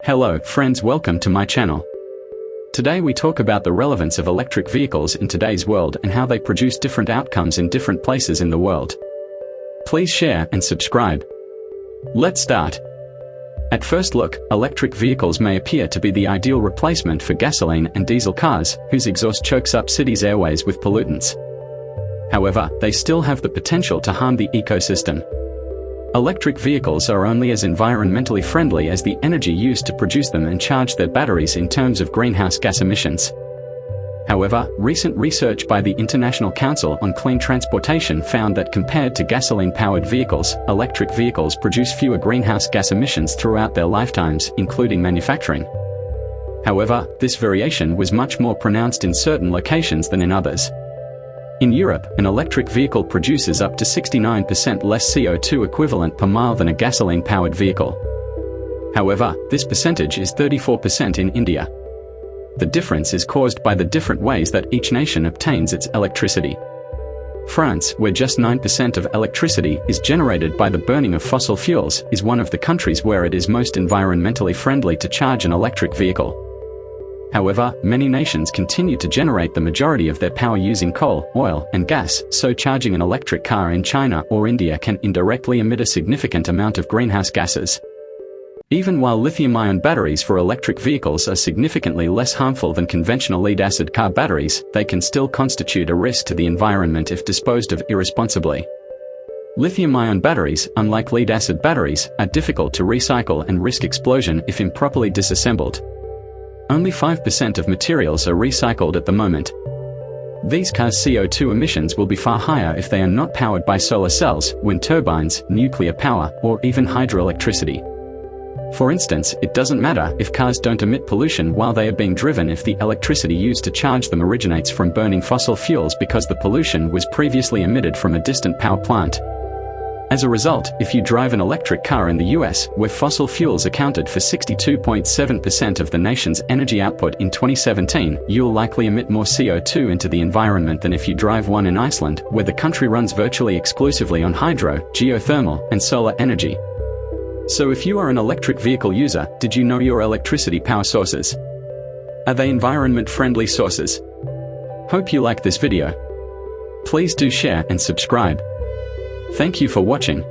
Hello, friends, welcome to my channel. Today we talk about the relevance of electric vehicles in today's world and how they produce different outcomes in different places in the world. Please share and subscribe. Let's start. At first look, electric vehicles may appear to be the ideal replacement for gasoline and diesel cars, whose exhaust chokes up cities' airways with pollutants. However, they still have the potential to harm the ecosystem. Electric vehicles are only as environmentally friendly as the energy used to produce them and charge their batteries in terms of greenhouse gas emissions. However, recent research by the International Council on Clean Transportation found that compared to gasoline-powered vehicles, electric vehicles produce fewer greenhouse gas emissions throughout their lifetimes, including manufacturing. However, this variation was much more pronounced in certain locations than in others. In Europe, an electric vehicle produces up to 69% less CO2 equivalent per mile than a gasoline-powered vehicle. However, this percentage is 34% in India. The difference is caused by the different ways that each nation obtains its electricity. France, where just 9% of electricity is generated by the burning of fossil fuels, is one of the countries where it is most environmentally friendly to charge an electric vehicle. However, many nations continue to generate the majority of their power using coal, oil, and gas, so charging an electric car in China or India can indirectly emit a significant amount of greenhouse gases. Even while lithium-ion batteries for electric vehicles are significantly less harmful than conventional lead-acid car batteries, they can still constitute a risk to the environment if disposed of irresponsibly. Lithium-ion batteries, unlike lead-acid batteries, are difficult to recycle and risk explosion if improperly disassembled. Only 5% of materials are recycled at the moment. These cars' CO2 emissions will be far higher if they are not powered by solar cells, wind turbines, nuclear power, or even hydroelectricity. For instance, it doesn't matter if cars don't emit pollution while they are being driven if the electricity used to charge them originates from burning fossil fuels because the pollution was previously emitted from a distant power plant. As a result, if you drive an electric car in the US, where fossil fuels accounted for 62.7% of the nation's energy output in 2017, you'll likely emit more CO2 into the environment than if you drive one in Iceland, where the country runs virtually exclusively on hydro, geothermal, and solar energy. So if you are an electric vehicle user, did you know your electricity power sources? Are they environment-friendly sources? Hope you like this video. Please do share and subscribe. Thank you for watching.